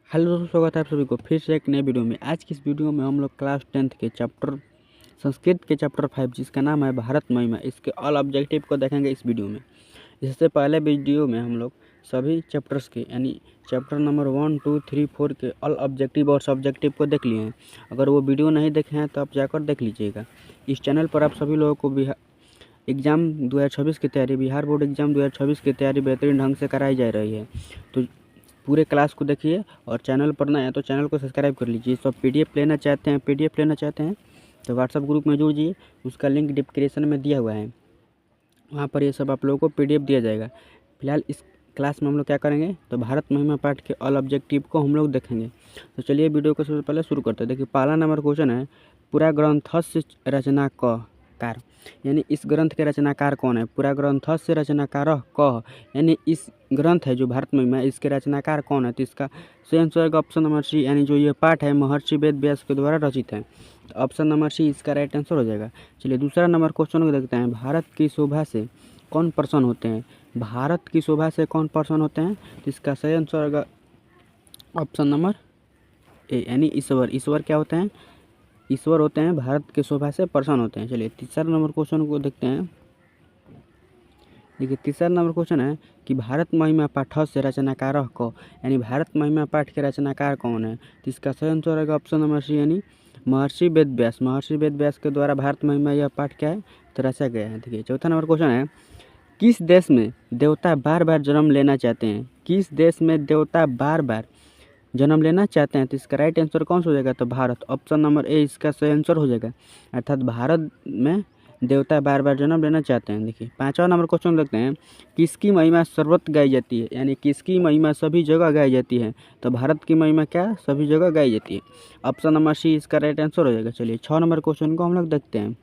Hello दोस्तों, स्वागत है आप सभी को फिर से एक नए वीडियो में। आज की इस वीडियो में हम लोग क्लास 10th के चैप्टर संस्कृत के चैप्टर 5 जिसका नाम है भारत महिमा, इसके ऑल ऑब्जेक्टिव को देखेंगे इस वीडियो में। इससे पहले वीडियो में हम लोग सभी चैप्टर्स के यानी चैप्टर नंबर 1, 2, 3, 4 के ऑल ऑब्जेक्टिव और सब्जेक्टिव को देख लिए हैं। अगर वो वीडियो नहीं देखे हैं तो आप जाकर देख लीजिएगा। इस चैनल पर आप सभी लोगों को एग्ज़ाम 2026 की तैयारी, बिहार बोर्ड एग्ज़ाम 2026 की तैयारी बेहतरीन ढंग से कराई जा रही है। तो पूरे क्लास को देखिए और चैनल पर नए हैं तो चैनल को सब्सक्राइब कर लीजिए। सब पीडीएफ लेना चाहते हैं तो व्हाट्सएप ग्रुप में जुड़ जाइए, उसका लिंक डिस्क्रिप्शन में दिया हुआ है, वहाँ पर ये सब आप लोगों को पीडीएफ दिया जाएगा। फिलहाल इस क्लास में हम लोग क्या करेंगे तो भारत महिमा पाठ के ऑल ऑब्जेक्टिव को हम लोग देखेंगे। तो चलिए वीडियो को सबसे पहले शुरू करते हैं। देखिए पहला नंबर क्वेश्चन है, पूरा ग्रंथस्य रचनाकार, यानी इस ग्रंथ के रचनाकार कौन है। पूरा ग्रंथस्य रचनाकार कह, यानी इस ग्रंथ है जो भारत महिमा है इसके रचनाकार कौन है। तो इसका सही आंसर ऑप्शन नंबर सी, यानी जो ये पाठ है महर्षि वेद व्यास के द्वारा रचित है। तो ऑप्शन नंबर सी इसका राइट आंसर हो जाएगा। चलिए दूसरा नंबर क्वेश्चन को देखते हैं, भारत की शोभा से कौन प्रसन्न होते हैं। भारत की शोभा से कौन प्रसन्न होते हैं। तो इसका सही आंसर होगा ऑप्शन नंबर ए, यानी ईश्वर। ईश्वर क्या होते हैं, ईश्वर होते हैं भारत की शोभा से प्रसन्न होते हैं। चलिए तीसरा नंबर क्वेश्चन को देखते हैं। देखिए तीसरा नंबर क्वेश्चन है कि भारत महिमा पाठ से रचनाकार को, यानी भारत महिमा पाठ के रचनाकार कौन है। तो इसका सही आंसर होगा ऑप्शन नंबर सी, यानी महर्षि वेद व्यास। महर्षि वेद व्यास के द्वारा भारत महिमा यह पाठ क्या है तो रचा गया है। देखिए चौथा नंबर क्वेश्चन है, किस देश में देवता बार बार जन्म लेना चाहते हैं। किस देश में देवता बार बार जन्म लेना चाहते हैं। तो इसका राइट आंसर कौन सा हो जाएगा तो भारत। ऑप्शन नंबर ए इसका सही आंसर हो जाएगा, अर्थात भारत में देवता बार बार जन्म लेना चाहते हैं। देखिए पांचवा नंबर क्वेश्चन देखते हैं, किसकी महिमा सर्वत्र गाई जाती है, यानी किसकी महिमा सभी जगह गाई जाती है। तो भारत की महिमा क्या सभी जगह गाई जाती है। ऑप्शन नंबर सी इसका राइट आंसर हो जाएगा। चलिए 6 नंबर क्वेश्चन को हम लोग देखते हैं।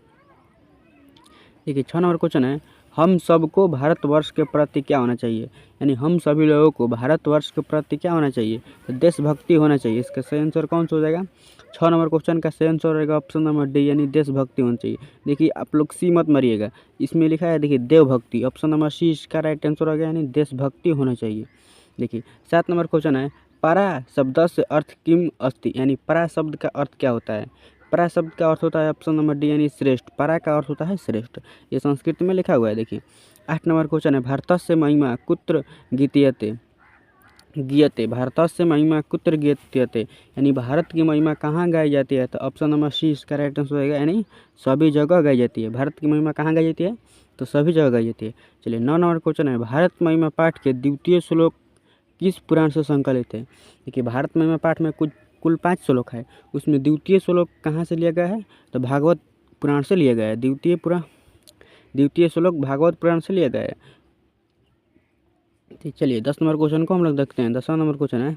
देखिए 6 नंबर क्वेश्चन है, हम सबको भारतवर्ष के प्रति क्या होना चाहिए, यानी हम सभी लोगों को भारतवर्ष के प्रति क्या होना चाहिए तो देशभक्ति होना चाहिए। इसका सही आंसर कौन सा हो जाएगा। 6 नंबर क्वेश्चन का सही आंसर रहेगा ऑप्शन नंबर डी, यानी देशभक्ति होना चाहिए। देखिए आप लोग सी मत मारिएगा, इसमें लिखा है देखिए देवभक्ति। ऑप्शन नंबर सी इसका राइट आंसर हो गया, यानी देशभक्ति होना चाहिए। देखिए 7 नंबर क्वेश्चन है, परा शब्द से अर्थ किम अस्ति, यानी परा शब्द का अर्थ क्या होता है। परा शब्द का अर्थ होता है ऑप्शन नंबर डी, यानी श्रेष्ठ। परा का अर्थ होता है श्रेष्ठ, ये संस्कृत में लिखा हुआ है। देखिए 8 नंबर क्वेश्चन है, भारतस्य महिमा कुत्र गीयते गीयते, भारतस्य महिमा कुत्र गीयते, यानी भारत की महिमा कहाँ गाई जाती है। तो ऑप्शन नंबर सी इसका राइट आंसर होगा, यानी सभी जगह गाई जाती है। भारत की महिमा कहाँ गाई जाती है तो सभी जगह गाई जाती है। चलिए 9 नंबर क्वेश्चन है, भारत महिमा पाठ के द्वितीय श्लोक किस पुराण से संकलित है। देखिए भारत महिमा पाठ में कुल 5 श्लोक है, उसमें द्वितीय श्लोक कहाँ से लिया गया है तो भागवत पुराण से लिया गया है। द्वितीय श्लोक भागवत पुराण से लिया गया है। ठीक, चलिए 10 नंबर क्वेश्चन को हम लोग देखते हैं। 10वां नंबर क्वेश्चन है,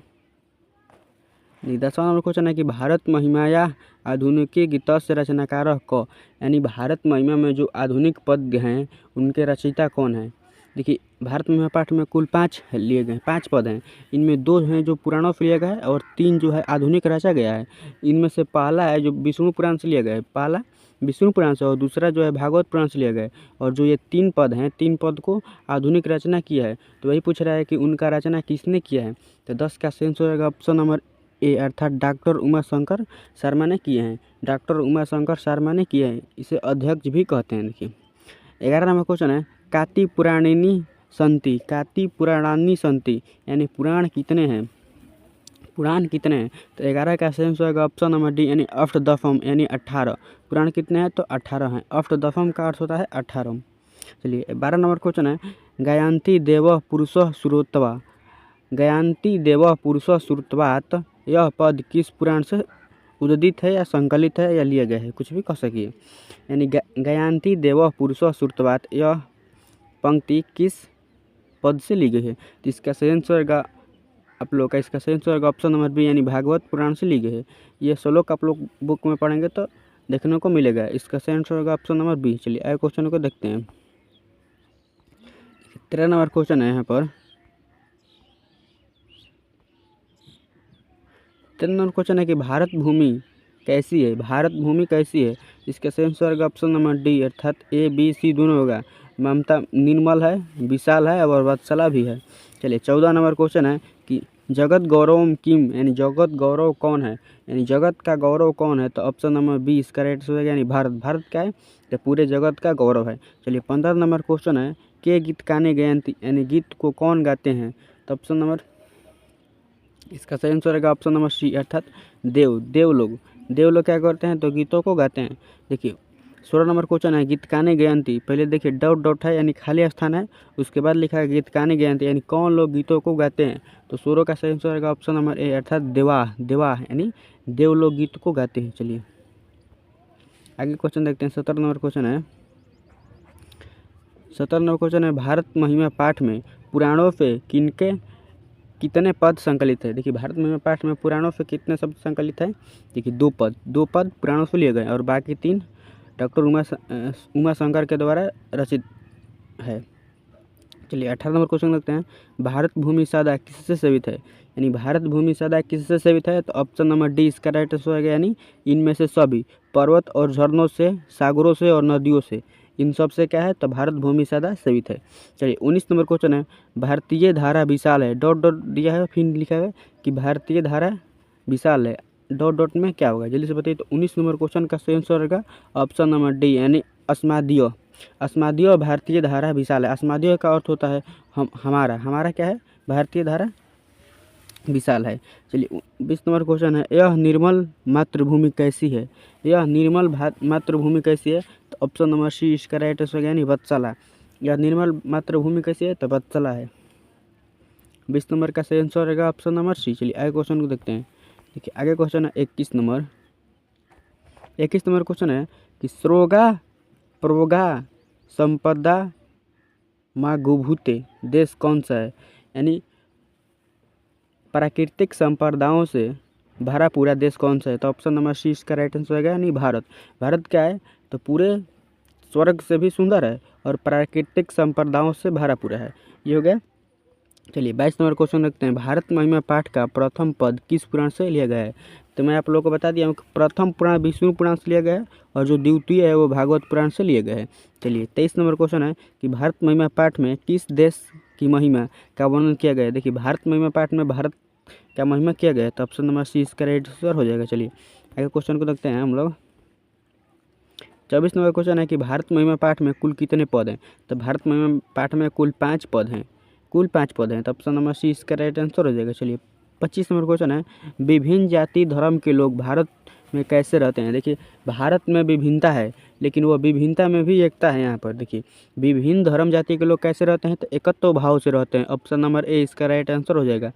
10वां नंबर क्वेश्चन है कि भारत महिमाया आधुनिक गीत से रचनाकार को, यानी भारत महिमा में जो आधुनिक पद्य हैं उनके रचयिता कौन है। देखिए भारत महिमा पाठ में कुल 5 लिए गए, 5 पद हैं, इनमें 2 हैं जो पुराणों से लिया गया है और 3 जो है आधुनिक रचा गया है। इनमें से पहला है जो विष्णु पुराण से लिया गया है, पहला विष्णु पुराण से, और दूसरा जो है भागवत पुराण से लिया गया है। और जो ये 3 पद हैं, 3 पद को आधुनिक रचना किया है। तो वही पूछ रहा है कि उनका रचना किसने किया है। तो 10 का सेंस होगा ऑप्शन नंबर ए, अर्थात डॉक्टर उमाशंकर शर्मा ने किए हैं। डॉक्टर उमाशंकर शर्मा ने किए हैं, इसे अध्यक्ष भी कहते हैं। देखिए 11 नंबर क्वेश्चन है, काति पुराणिनी संति, काति पुराणानी संति, यानी पुराण कितने हैं, पुराण कितने हैं। तो 11 का सेंस होगा ऑप्शन नंबर डी, यानी अष्टदशम, यानी 18। पुराण कितने हैं तो 18 हैं। अष्टदशम का अर्थ होता है 18। चलिए 12 नंबर क्वेश्चन है, गायन्ति देव पुरुष श्रोतवा, गायन्ति देव पुरुष श्रुतवात, यह पद किस पुराण से उदित है या संकलित है या लिया गया है, कुछ भी कह सकिए। यानी गायन्ति देव पुरुष श्रुतवात, यह पंक्ति किस पद से ली गई है। तो इसका सही आंसर का आप लोग का इसका सही आंसर ऑप्शन नंबर बी, यानी भागवत पुराण से ली गई है। ये श्लोक आप लोग बुक में पढ़ेंगे तो देखने को मिलेगा। इसका सही आंसर होगा ऑप्शन नंबर बी। चलिए अगले क्वेश्चन को देखते हैं। 13 नंबर क्वेश्चन है यहाँ पर, 13 नंबर क्वेश्चन है कि भारत भूमि कैसी है, भारत भूमि कैसी है। इसका सही आंसर होगा ऑप्शन नंबर डी, अर्थात ए बी सी दोनों होगा। ममता निर्मल है, विशाल है और वत्सला भी है। चलिए 14 नंबर क्वेश्चन है कि जगत गौरवम किम, यानी जगत गौरव कौन है, यानी जगत का गौरव कौन है, तो ऑप्शन नंबर बी इसका राइट आंसर हो जाएगा, यानी भारत। भारत क्या है, तो पूरे जगत का गौरव है। चलिए 15 नंबर क्वेश्चन है, के गीत गाने गयंती, यानी गीत को कौन गाते हैं, तो ऑप्शन नंबर इसका सही आंसर रहेगा ऑप्शन नंबर सी, अर्थात देव लोग क्या करते हैं, तो गीतों को गाते हैं। देखिए 16 नंबर क्वेश्चन है, गीत गाने गयंती, पहले देखिए डॉट डॉट है यानी खाली स्थान है, उसके बाद लिखा है गीत गाने गयंती, यानी कौन लोग गीतों को गाते हैं, तो 16 का सही आंसर रहेगा ऑप्शन नंबर ए, अर्थात देवा यानी देव लोग गीत को गाते हैं। चलिए आगे क्वेश्चन देखते हैं। 17 नंबर क्वेश्चन है, 17 नंबर क्वेश्चन है, भारत महिमा पाठ में पुराणों पे कितने पद संकलित है। देखिए भारत महिमा पाठ में पुराणों से कितने शब्द संकलित है, देखिए दो पद पुराणों से लिए गए और बाकी 3 डॉक्टर उमा शंकर के द्वारा रचित है। चलिए 18 नंबर क्वेश्चन लगते हैं, भारत भूमि सदा किससे सेवित है, यानी भारत भूमि सदा किससे सेवित है, तो ऑप्शन नंबर डी इसका राइट आंसर होगा, यानी इनमें से सभी पर्वत और झरनों से, सागरों से और नदियों से, इन सब से क्या है, तो भारत भूमि सदा सेवित है। चलिए 19 नंबर क्वेश्चन है, भारतीय धारा विशाल है, डॉट डॉट दिया है, फिर लिखा है कि भारतीय धारा विशाल है, डॉट डॉट में क्या होगा, जल्दी से बताइए। तो 19 नंबर क्वेश्चन का सही आंसर रहेगा ऑप्शन नंबर डी, यानी अस्मादीय भारतीय धारा विशाल है। अस्मादीय का अर्थ होता है हमारा क्या है, भारतीय धारा विशाल है। चलिए 20 नंबर क्वेश्चन है, यह निर्मल मातृभूमि कैसी है, यह निर्मल मातृभूमि कैसी है, तो ऑप्शन नंबर सी इसका राइट आंसर यानी वत्सला। यह निर्मल मातृभूमि कैसी है, तो वत्सला है। 20 नंबर का सही आंसर रहेगा ऑप्शन नंबर सी। चलिए आगे क्वेश्चन को देखते हैं। देखिए आगे क्वेश्चन है 21 नंबर क्वेश्चन है कि स्रोगा प्रोगा संपदा मागुभूते देश कौन सा है, यानी प्राकृतिक संपदाओं से भरा पूरा देश कौन सा है, तो ऑप्शन नंबर सी इसका राइट आंसर होगा, यानी भारत। भारत क्या है, तो पूरे स्वर्ग से भी सुंदर है और प्राकृतिक संपदाओं से भरा पूरा है, ये हो गया। चलिए 22 नंबर क्वेश्चन रखते हैं, भारत महिमा पाठ का प्रथम पद किस पुराण से लिया गया है, तो मैं आप लोगों को बता दिया हूँ कि प्रथम पुराण विष्णु पुराण से लिया गया है और जो द्वितीय है वो भागवत पुराण से लिए गए हैं। चलिए 23 नंबर क्वेश्चन है कि भारत महिमा पाठ में किस देश की महिमा का वर्णन किया गया है। देखिए भारत महिमा पाठ में भारत का महिमा किया गया है, तो ऑप्शन नंबर सी इसका राइट आंसर हो जाएगा। चलिए आगे क्वेश्चन को देखते हैं हम लोग। 24 नंबर क्वेश्चन है कि भारत महिमा पाठ में कुल कितने पद हैं, तो भारत महिमा पाठ में कुल 5 पद हैं, तो ऑप्शन नंबर सी इसका राइट आंसर हो जाएगा। चलिए 25 नंबर क्वेश्चन है, विभिन्न जाति धर्म के लोग भारत में कैसे रहते हैं। देखिए भारत में विभिन्नता है लेकिन वो विभिन्नता में भी एकता है। यहाँ पर देखिए विभिन्न धर्म जाति के लोग कैसे रहते हैं, तो एकत्व भाव से रहते हैं, ऑप्शन नंबर ए इसका राइट आंसर हो जाएगा।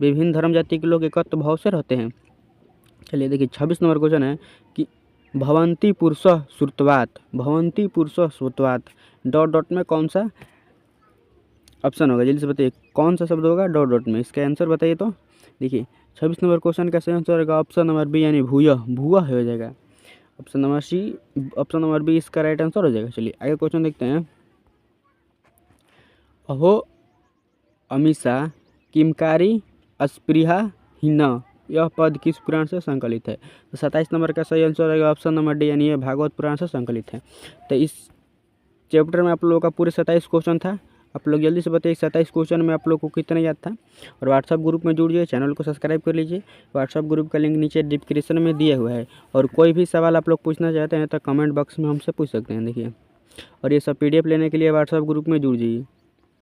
विभिन्न धर्म जाति के लोग एकत्व भाव से रहते हैं। चलिए देखिए 26 नंबर क्वेश्चन है कि भवंती पुरुषः श्रुतवात डॉट डॉट में कौन सा ऑप्शन होगा, जल्दी से बताइए कौन सा शब्द होगा डॉट डॉट में, इसका आंसर बताइए। तो देखिए 26 नंबर क्वेश्चन का सही आंसर होगा ऑप्शन नंबर बी, यानी भूया हो जाएगा। ऑप्शन नंबर बी इसका राइट आंसर हो जाएगा। चलिए आगे क्वेश्चन देखते हैं। अहो अमीषा किमकारी अस्पृहा हिना, यह पद किस पुराण से संकलित है, तो 27 नंबर का सही आंसर रहेगा ऑप्शन नंबर डी, यानी यह भागवत पुराण से संकलित है। तो इस चैप्टर में आप लोगों का पूरे 27 क्वेश्चन था। आप लोग जल्दी से बताइए 27 क्वेश्चन में आप लोग को कितना याद था। और व्हाट्सअप ग्रुप में जुड़ जाइए, चैनल को सब्सक्राइब कर लीजिए। व्हाट्सअप ग्रुप का लिंक नीचे डिस्क्रिप्शन में दिया हुआ है। और कोई भी सवाल आप लोग पूछना चाहते हैं तो कमेंट बॉक्स में हमसे पूछ सकते हैं। देखिए और ये सब PDF लेने के लिए व्हाट्सअप ग्रुप में जुड़ जाइए।